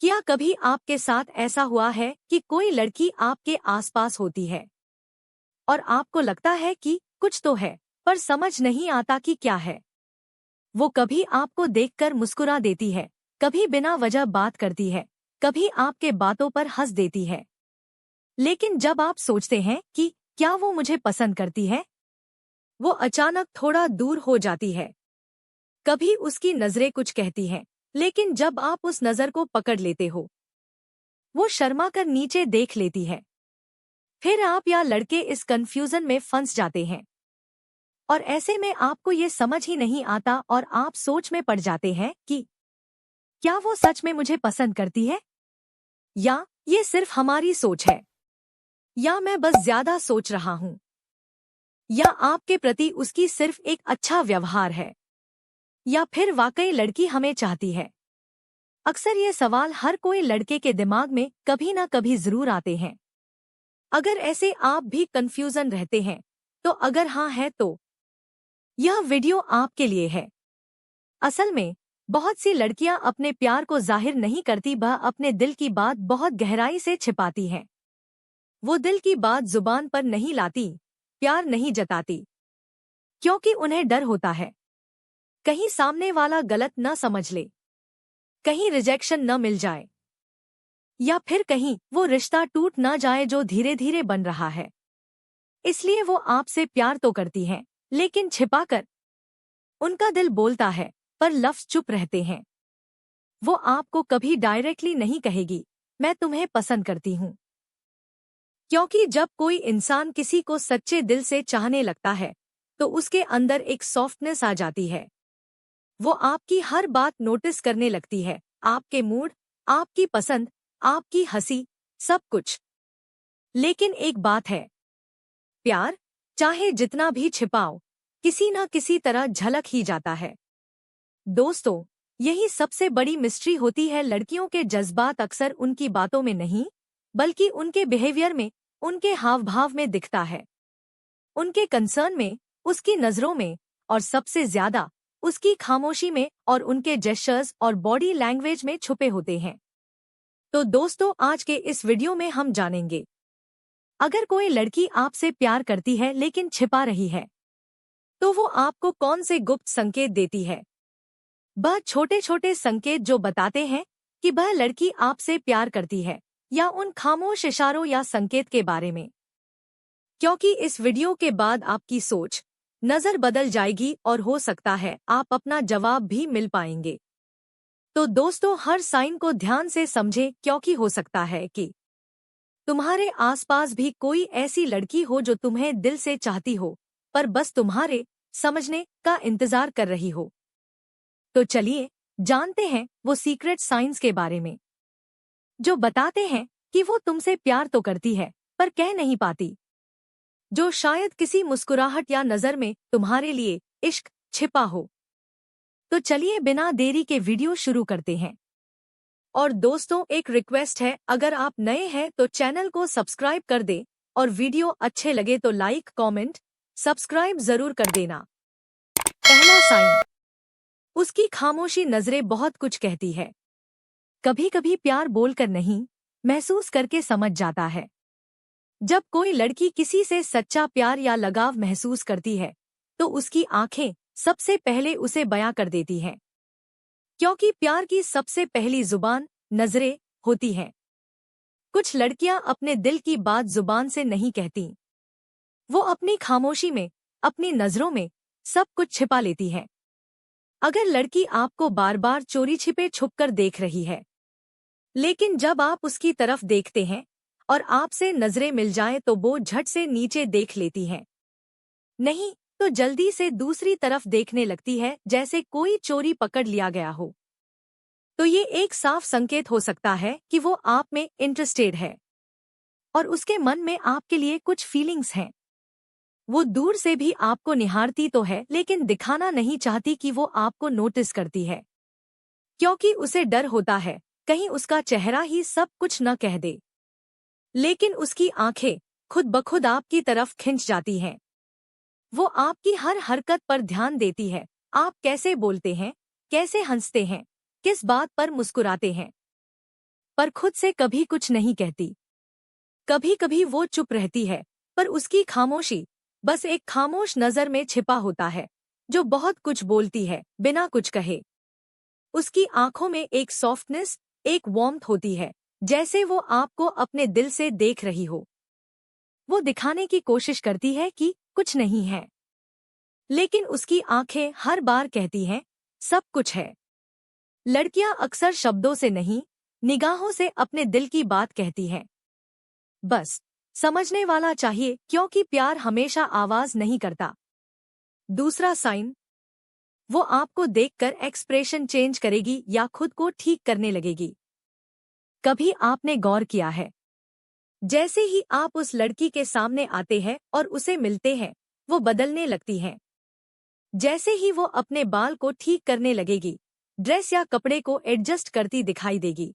क्या कभी आपके साथ ऐसा हुआ है कि कोई लड़की आपके आसपास होती है और आपको लगता है कि कुछ तो है, पर समझ नहीं आता कि क्या है? वो कभी आपको देखकर मुस्कुरा देती है, कभी बिना वजह बात करती है, कभी आपके बातों पर हंस देती है। लेकिन जब आप सोचते हैं कि क्या वो मुझे पसंद करती है, वो अचानक थोड़ा दूर हो जाती है। कभी उसकी नजरें कुछ कहती हैं, लेकिन जब आप उस नजर को पकड़ लेते हो, वो शर्मा कर नीचे देख लेती है। फिर आप या लड़के इस कंफ्यूजन में फंस जाते हैं और ऐसे में आपको ये समझ ही नहीं आता और आप सोच में पड़ जाते हैं कि क्या वो सच में मुझे पसंद करती है, या ये सिर्फ हमारी सोच है, या मैं बस ज्यादा सोच रहा हूँ, या आपके प्रति उसकी सिर्फ एक अच्छा व्यवहार है, या फिर वाकई लड़की हमें चाहती है। अक्सर ये सवाल हर कोई लड़के के दिमाग में कभी ना कभी जरूर आते हैं। अगर ऐसे आप भी कंफ्यूजन रहते हैं, तो अगर हाँ है तो यह वीडियो आपके लिए है। असल में बहुत सी लड़कियां अपने प्यार को जाहिर नहीं करती, वह अपने दिल की बात बहुत गहराई से छिपाती हैं। वो दिल की बात जुबान पर नहीं लाती, प्यार नहीं जताती, क्योंकि उन्हें डर होता है कहीं सामने वाला गलत न समझ ले, कहीं रिजेक्शन न मिल जाए, या फिर कहीं वो रिश्ता टूट न जाए जो धीरे धीरे बन रहा है। इसलिए वो आपसे प्यार तो करती हैं, लेकिन छिपाकर। उनका दिल बोलता है, पर लफ्ज चुप रहते हैं। वो आपको कभी डायरेक्टली नहीं कहेगी, मैं तुम्हें पसंद करती हूँ, क्योंकि जब कोई इंसान किसी को सच्चे दिल से चाहने लगता है, तो उसके अंदर एक सॉफ्टनेस आ जाती है। वो आपकी हर बात नोटिस करने लगती है, आपके मूड, आपकी पसंद, आपकी हंसी, सब कुछ। लेकिन एक बात है, प्यार चाहे जितना भी छिपाओ, किसी न किसी तरह झलक ही जाता है। दोस्तों, यही सबसे बड़ी मिस्ट्री होती है। लड़कियों के जज्बात अक्सर उनकी बातों में नहीं, बल्कि उनके बिहेवियर में, उनके हाव भाव में दिखता है। उनके कंसर्न में, उसकी नजरों में, और सबसे ज्यादा उसकी खामोशी में और उनके जेस्चर्स और बॉडी लैंग्वेज में छुपे होते हैं। तो दोस्तों, आज के इस वीडियो में हम जानेंगे, अगर कोई लड़की आपसे प्यार करती है लेकिन छिपा रही है, तो वो आपको कौन से गुप्त संकेत देती है। वह छोटे छोटे संकेत जो बताते हैं कि वह लड़की आपसे प्यार करती है, या उन खामोश इशारों या संकेत के बारे में। क्योंकि इस वीडियो के बाद आपकी सोच, नजर बदल जाएगी और हो सकता है आप अपना जवाब भी मिल पाएंगे। तो दोस्तों, हर साइन को ध्यान से समझें, क्योंकि हो सकता है कि तुम्हारे आसपास भी कोई ऐसी लड़की हो जो तुम्हें दिल से चाहती हो, पर बस तुम्हारे समझने का इंतजार कर रही हो। तो चलिए जानते हैं वो सीक्रेट साइंस के बारे में, जो बताते हैं कि वो तुमसे प्यार तो करती है, पर कह नहीं पाती। जो शायद किसी मुस्कुराहट या नजर में तुम्हारे लिए इश्क छिपा हो। तो चलिए बिना देरी के वीडियो शुरू करते हैं। और दोस्तों, एक रिक्वेस्ट है, अगर आप नए हैं तो चैनल को सब्सक्राइब कर दें, और वीडियो अच्छे लगे तो लाइक, कमेंट, सब्सक्राइब जरूर कर देना। पहला साइन, उसकी खामोशी। नजरें बहुत कुछ कहती है। कभी कभी प्यार बोलकर नहीं, महसूस करके समझ जाता है। जब कोई लड़की किसी से सच्चा प्यार या लगाव महसूस करती है, तो उसकी आंखें सबसे पहले उसे बयां कर देती हैं। क्योंकि प्यार की सबसे पहली जुबान नजरें होती हैं। कुछ लड़कियां अपने दिल की बात जुबान से नहीं कहती। वो अपनी खामोशी में, अपनी नजरों में सब कुछ छिपा लेती हैं। अगर लड़की आपको बार बार चोरी छिपे छुपकर देख रही है, लेकिन जब आप उसकी तरफ देखते हैं और आपसे नजरें मिल जाएं, तो वो झट से नीचे देख लेती हैं। नहीं तो जल्दी से दूसरी तरफ देखने लगती है, जैसे कोई चोरी पकड़ लिया गया हो। तो ये एक साफ संकेत हो सकता है कि वो आप में इंटरेस्टेड है और उसके मन में आपके लिए कुछ फीलिंग्स हैं। वो दूर से भी आपको निहारती तो है, लेकिन दिखाना नहीं चाहती कि वो आपको नोटिस करती है, क्योंकि उसे डर होता है कहीं उसका चेहरा ही सब कुछ न कह दे। लेकिन उसकी आंखें खुद ब खुद आपकी तरफ खिंच जाती हैं। वो आपकी हर हरकत पर ध्यान देती है, आप कैसे बोलते हैं, कैसे हंसते हैं, किस बात पर मुस्कुराते हैं। पर खुद से कभी कुछ नहीं कहती। कभी कभी वो चुप रहती है, पर उसकी खामोशी बस एक खामोश नजर में छिपा होता है, जो बहुत कुछ बोलती है बिना कुछ कहे। उसकी आंखों में एक सॉफ्टनेस, एक वार्मथ होती है, जैसे वो आपको अपने दिल से देख रही हो। वो दिखाने की कोशिश करती है कि कुछ नहीं है, लेकिन उसकी आंखें हर बार कहती हैं, सब कुछ है। लड़कियां अक्सर शब्दों से नहीं, निगाहों से अपने दिल की बात कहती हैं। बस समझने वाला चाहिए, क्योंकि प्यार हमेशा आवाज नहीं करता। दूसरा साइन, वो आपको देखकर एक्सप्रेशन चेंज करेगी या खुद को ठीक करने लगेगी। कभी आपने गौर किया है, जैसे ही आप उस लड़की के सामने आते हैं और उसे मिलते हैं, वो बदलने लगती हैं। जैसे ही वो अपने बाल को ठीक करने लगेगी, ड्रेस या कपड़े को एडजस्ट करती दिखाई देगी,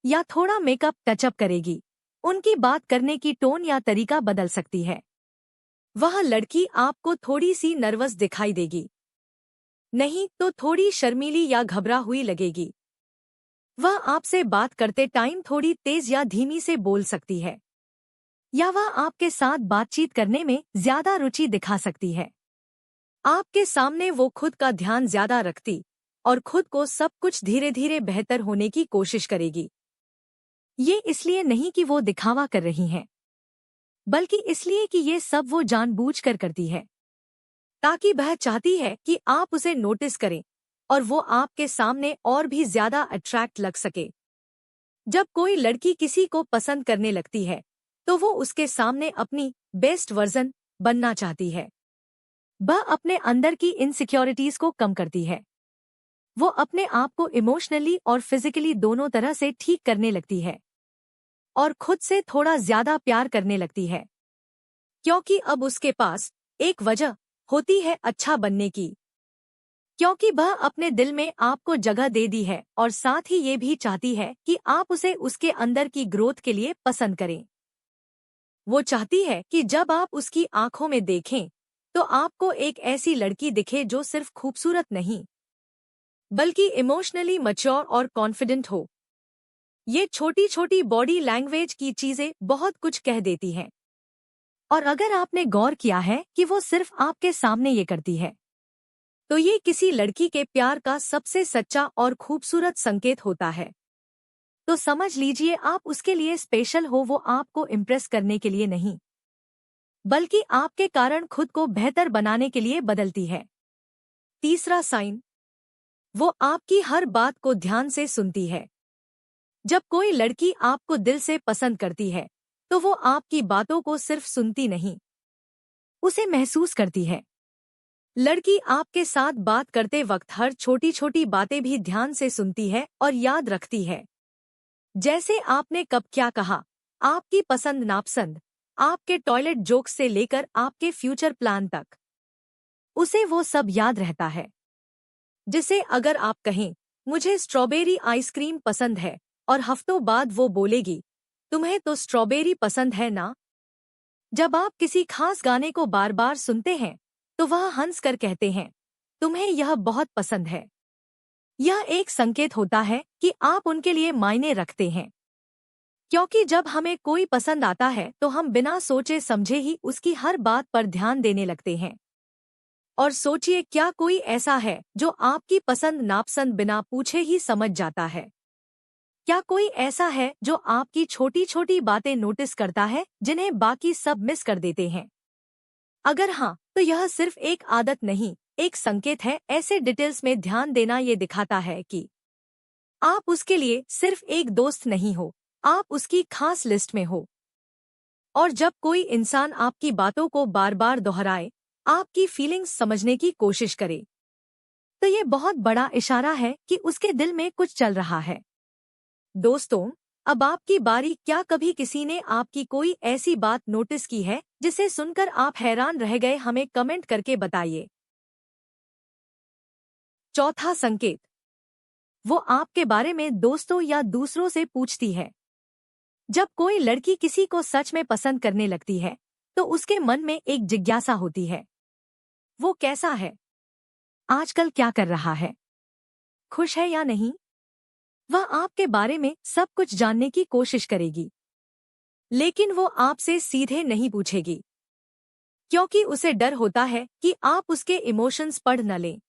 या थोड़ा मेकअप टचअप करेगी, उनकी बात करने की टोन या तरीका बदल सकती है। वह लड़की आपको थोड़ी सी नर्वस दिखाई देगी, नहीं तो थोड़ी शर्मीली या घबरा हुई लगेगी। वह आपसे बात करते टाइम थोड़ी तेज या धीमी से बोल सकती है, या वह आपके साथ बातचीत करने में ज्यादा रुचि दिखा सकती है। आपके सामने वो खुद का ध्यान ज्यादा रखती और खुद को सब कुछ धीरे धीरे बेहतर होने की कोशिश करेगी। ये इसलिए नहीं कि वो दिखावा कर रही हैं, बल्कि इसलिए कि ये सब वो जानबूझकर करती है, ताकि वह चाहती है कि आप उसे नोटिस करें और वो आपके सामने और भी ज्यादा अट्रैक्ट लग सके। जब कोई लड़की किसी को पसंद करने लगती है, तो वो उसके सामने अपनी बेस्ट वर्जन बनना चाहती है। वह अपने अंदर की इनसिक्योरिटीज को कम करती है। वो अपने आप को इमोशनली और फिजिकली दोनों तरह से ठीक करने लगती है और खुद से थोड़ा ज्यादा प्यार करने लगती है, क्योंकि अब उसके पास एक वजह होती है अच्छा बनने की, क्योंकि वह अपने दिल में आपको जगह दे दी है और साथ ही ये भी चाहती है कि आप उसे उसके अंदर की ग्रोथ के लिए पसंद करें। वो चाहती है कि जब आप उसकी आंखों में देखें, तो आपको एक ऐसी लड़की दिखे जो सिर्फ खूबसूरत नहीं, बल्कि इमोशनली मैच्योर और कॉन्फिडेंट हो। ये छोटी छोटी बॉडी लैंग्वेज की चीजें बहुत कुछ कह देती हैं। और अगर आपने गौर किया है कि वो सिर्फ आपके सामने ये करती है, तो ये किसी लड़की के प्यार का सबसे सच्चा और खूबसूरत संकेत होता है। तो समझ लीजिए, आप उसके लिए स्पेशल हो। वो आपको इम्प्रेस करने के लिए नहीं, बल्कि आपके कारण खुद को बेहतर बनाने के लिए बदलती है। तीसरा साइन, वो आपकी हर बात को ध्यान से सुनती है। जब कोई लड़की आपको दिल से पसंद करती है, तो वो आपकी बातों को सिर्फ सुनती नहीं, उसे महसूस करती है। लड़की आपके साथ बात करते वक्त हर छोटी छोटी बातें भी ध्यान से सुनती है और याद रखती है। जैसे आपने कब क्या कहा, आपकी पसंद नापसंद, आपके टॉयलेट जोक्स से लेकर आपके फ्यूचर प्लान तक, उसे वो सब याद रहता है। जिसे अगर आप कहें, मुझे स्ट्रॉबेरी आइसक्रीम पसंद है, और हफ्तों बाद वो बोलेगी, तुम्हें तो स्ट्रॉबेरी पसंद है ना। जब आप किसी खास गाने को बार बार सुनते हैं, तो वह हंस कर कहते हैं, तुम्हें यह बहुत पसंद है। यह एक संकेत होता है कि आप उनके लिए मायने रखते हैं, क्योंकि जब हमें कोई पसंद आता है तो हम बिना सोचे समझे ही उसकी हर बात पर ध्यान देने लगते हैं। और सोचिए, क्या कोई ऐसा है जो आपकी पसंद नापसंद बिना पूछे ही समझ जाता है? क्या कोई ऐसा है जो आपकी छोटी छोटी बातें नोटिस करता है, जिन्हें बाकी सब मिस कर देते हैं? अगर हाँ, तो यह सिर्फ एक आदत नहीं, एक संकेत है। ऐसे डिटेल्स में ध्यान देना ये दिखाता है कि आप उसके लिए सिर्फ एक दोस्त नहीं हो, आप उसकी खास लिस्ट में हो। और जब कोई इंसान आपकी बातों को बार बार दोहराए, आपकी फीलिंग्स समझने की कोशिश करे, तो ये बहुत बड़ा इशारा है कि उसके दिल में कुछ चल रहा है। दोस्तों, अब आपकी बारी। क्या कभी किसी ने आपकी कोई ऐसी बात नोटिस की है जिसे सुनकर आप हैरान रह गए? हमें कमेंट करके बताइए। चौथा संकेत, वो आपके बारे में दोस्तों या दूसरों से पूछती है। जब कोई लड़की किसी को सच में पसंद करने लगती है, तो उसके मन में एक जिज्ञासा होती है। वो कैसा है? आजकल क्या कर रहा है? खुश है या नहीं? वह आपके बारे में सब कुछ जानने की कोशिश करेगी, लेकिन वो आपसे सीधे नहीं पूछेगी, क्योंकि उसे डर होता है कि आप उसके इमोशंस पढ़ न लें।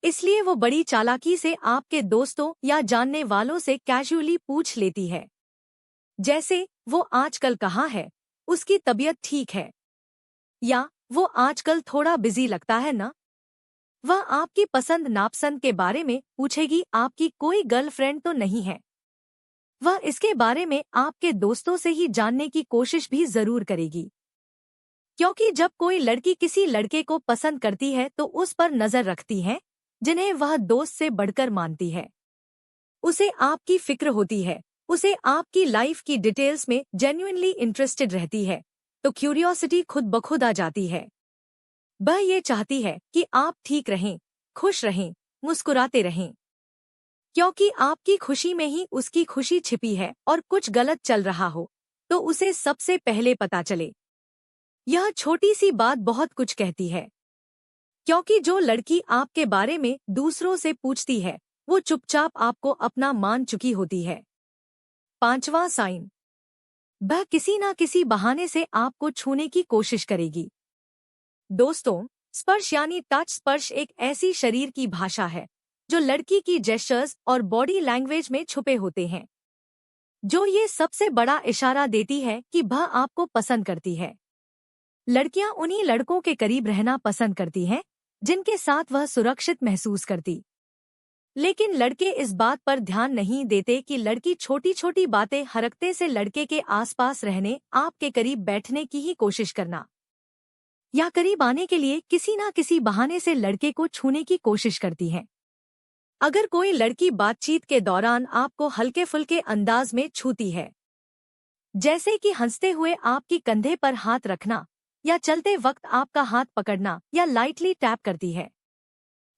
इसलिए वो बड़ी चालाकी से आपके दोस्तों या जानने वालों से कैजुअली पूछ लेती है, जैसे वो आजकल कहाँ है, उसकी तबीयत ठीक है, या वो आजकल थोड़ा बिजी लगता है ना। वह आपकी पसंद नापसंद के बारे में पूछेगी, आपकी कोई गर्लफ्रेंड तो नहीं है। वह इसके बारे में आपके दोस्तों से ही जानने की कोशिश भी जरूर करेगी, क्योंकि जब कोई लड़की किसी लड़के को पसंद करती है तो उस पर नजर रखती है जिन्हें वह दोस्त से बढ़कर मानती है। उसे आपकी फिक्र होती है, उसे आपकी लाइफ की डिटेल्स में जेन्युइनली इंटरेस्टेड रहती है, तो क्यूरियोसिटी खुद ब खुद आ जाती है। वह ये चाहती है कि आप ठीक रहें, खुश रहें, मुस्कुराते रहें, क्योंकि आपकी खुशी में ही उसकी खुशी छिपी है और कुछ गलत चल रहा हो तो उसे सबसे पहले पता चले। यह छोटी सी बात बहुत कुछ कहती है, क्योंकि जो लड़की आपके बारे में दूसरों से पूछती है वो चुपचाप आपको अपना मान चुकी होती है। 5वां साइन, वह किसी ना किसी बहाने से आपको छूने की कोशिश करेगी। दोस्तों, स्पर्श यानी टच स्पर्श एक ऐसी शरीर की भाषा है जो लड़की की जेस्चर्स और बॉडी लैंग्वेज में छुपे होते हैं, जो ये सबसे बड़ा इशारा देती है कि वह आपको पसंद करती है। लड़कियां उन्हीं लड़कों के करीब रहना पसंद करती हैं जिनके साथ वह सुरक्षित महसूस करती। लेकिन लड़के इस बात पर ध्यान नहीं देते कि लड़की छोटी छोटी बातें हरकते से लड़के के आसपास रहने, आपके करीब बैठने की ही कोशिश करना या करीब आने के लिए किसी ना किसी बहाने से लड़के को छूने की कोशिश करती है। अगर कोई लड़की बातचीत के दौरान आपको हल्के फुल्के अंदाज में छूती है, जैसे कि हंसते हुए आपकी कंधे पर हाथ रखना या चलते वक्त आपका हाथ पकड़ना या लाइटली टैप करती है,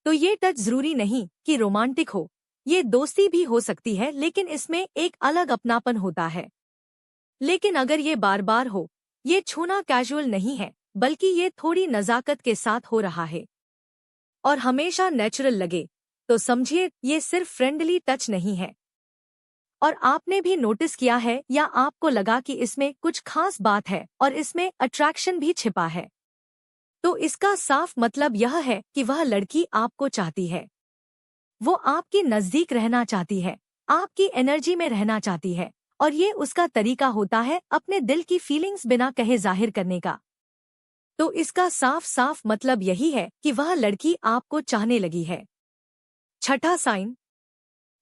तो ये टच जरूरी नहीं कि रोमांटिक हो, ये दोस्ती भी हो सकती है, लेकिन इसमें एक अलग अपनापन होता है। लेकिन अगर ये बार बार हो, ये छूना कैजुअल नहीं है, बल्कि ये थोड़ी नज़ाकत के साथ हो रहा है और हमेशा नेचुरल लगे, तो समझिए ये सिर्फ फ्रेंडली टच नहीं है। और आपने भी नोटिस किया है या आपको लगा कि इसमें कुछ खास बात है और इसमें अट्रैक्शन भी छिपा है, तो इसका साफ मतलब यह है कि वह लड़की आपको चाहती है। वो आपकी नजदीक रहना चाहती है, आपकी एनर्जी में रहना चाहती है, और ये उसका तरीका होता है अपने दिल की फीलिंग्स बिना कहे जाहिर करने का। तो इसका साफ साफ मतलब यही है कि वह लड़की आपको चाहने लगी है। 6वां साइन,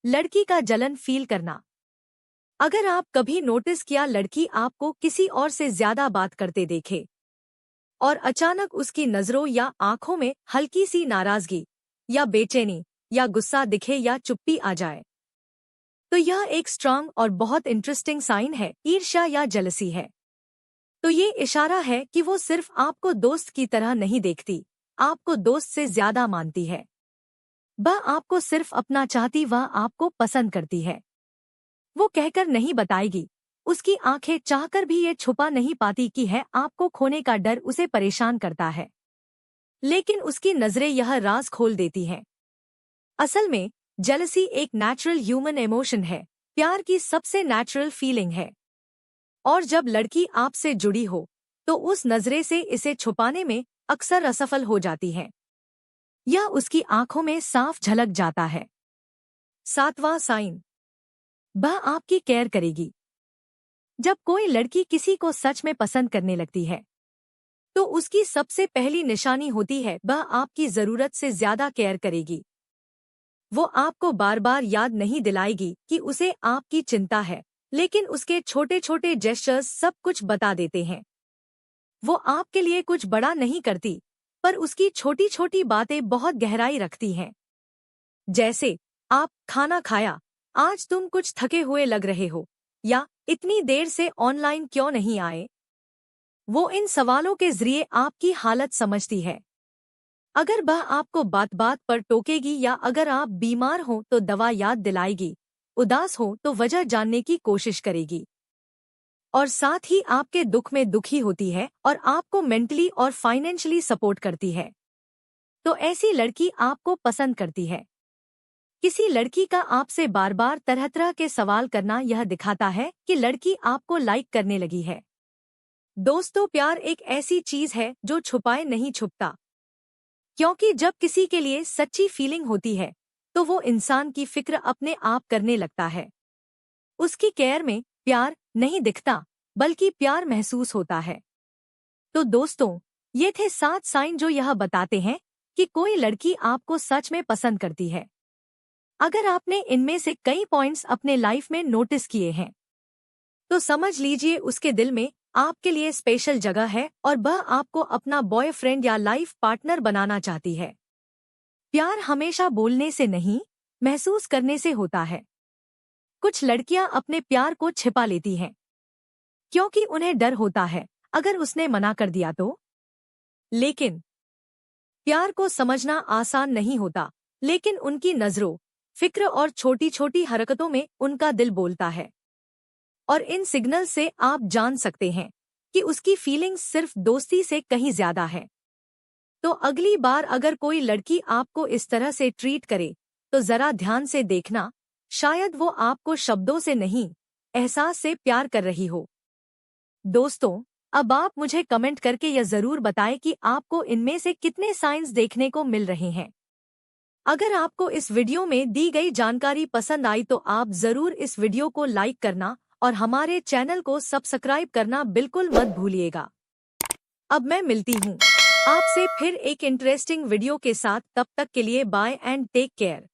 लड़की का जलन फील करना। अगर आप कभी नोटिस किया लड़की आपको किसी और से ज्यादा बात करते देखे और अचानक उसकी नजरों या आंखों में हल्की सी नाराजगी या बेचैनी या गुस्सा दिखे या चुप्पी आ जाए, तो यह एक स्ट्रांग और बहुत इंटरेस्टिंग साइन है, ईर्ष्या या जेलसी है। तो ये इशारा है कि वो सिर्फ आपको दोस्त की तरह नहीं देखती, आपको दोस्त से ज्यादा मानती है। वह आपको सिर्फ अपना चाहती, वह आपको पसंद करती है। वो कहकर नहीं बताएगी, उसकी आंखें चाहकर भी ये छुपा नहीं पाती कि है आपको खोने का डर उसे परेशान करता है, लेकिन उसकी नजरें यह राज खोल देती हैं। असल में जेलसी एक नेचुरल ह्यूमन इमोशन है, प्यार की सबसे नेचुरल फीलिंग है, और जब लड़की आपसे जुड़ी हो तो उस नजरे से इसे छुपाने में अक्सर असफल हो जाती है। यह उसकी आंखों में साफ झलक जाता है। 7वां साइन, वह आपकी केयर करेगी। जब कोई लड़की किसी को सच में पसंद करने लगती है तो उसकी सबसे पहली निशानी होती है वह आपकी जरूरत से ज्यादा केयर करेगी। वो आपको बार बार याद नहीं दिलाएगी कि उसे आपकी चिंता है, लेकिन उसके छोटे छोटे जेस्चर्स सब कुछ बता देते हैं। वो आपके लिए कुछ बड़ा नहीं करती, पर उसकी छोटी छोटी बातें बहुत गहराई रखती हैं। जैसे, आप खाना खाया, आज तुम कुछ थके हुए लग रहे हो, या इतनी देर से ऑनलाइन क्यों नहीं आए। वो इन सवालों के जरिए आपकी हालत समझती है। अगर वह आपको बात बात पर टोकेगी या अगर आप बीमार हो तो दवा याद दिलाएगी, उदास हो तो वजह जानने की कोशिश करेगी, और साथ ही आपके दुख में दुखी होती है और आपको मेंटली और फाइनेंशियली सपोर्ट करती है। तो ऐसी लड़की आपको पसंद करती है, किसी लड़की का आपसे बार बार तरह तरह के सवाल करना यह दिखाता है कि लड़की आपको लाइक करने लगी है। दोस्तों, प्यार एक ऐसी चीज है जो छुपाए नहीं छुपता, क्योंकि जब किसी के लिए सच्ची फीलिंग होती है तो वो इंसान की फिक्र अपने आप करने लगता है। उसकी केयर में प्यार नहीं दिखता, बल्कि प्यार महसूस होता है। तो दोस्तों, ये थे 7 साइन जो यह बताते हैं कि कोई लड़की आपको सच में पसंद करती है। अगर आपने इनमें से कई पॉइंट्स अपने लाइफ में नोटिस किए हैं तो समझ लीजिए उसके दिल में आपके लिए स्पेशल जगह है और वह आपको अपना बॉयफ्रेंड या लाइफ पार्टनर बनाना चाहती है। प्यार हमेशा बोलने से नहीं, महसूस करने से होता है। कुछ लड़कियां अपने प्यार को छिपा लेती हैं क्योंकि उन्हें डर होता है अगर उसने मना कर दिया तो। लेकिन प्यार को समझना आसान नहीं होता, लेकिन उनकी नजरों, फिक्र और छोटी छोटी हरकतों में उनका दिल बोलता है। और इन सिग्नल से आप जान सकते हैं कि उसकी फीलिंग्स सिर्फ दोस्ती से कहीं ज्यादा है। तो अगली बार अगर कोई लड़की आपको इस तरह से ट्रीट करे तो जरा ध्यान से देखना, शायद वो आपको शब्दों से नहीं, एहसास से प्यार कर रही हो। दोस्तों, अब आप मुझे कमेंट करके यह जरूर बताएं कि आपको इनमें से कितने साइंस देखने को मिल रहे हैं। अगर आपको इस वीडियो में दी गई जानकारी पसंद आई तो आप जरूर इस वीडियो को लाइक करना और हमारे चैनल को सब्सक्राइब करना बिल्कुल मत भूलिएगा। अब मैं मिलती हूँ आपसे फिर एक इंटरेस्टिंग वीडियो के साथ। तब तक के लिए बाय एंड टेक केयर।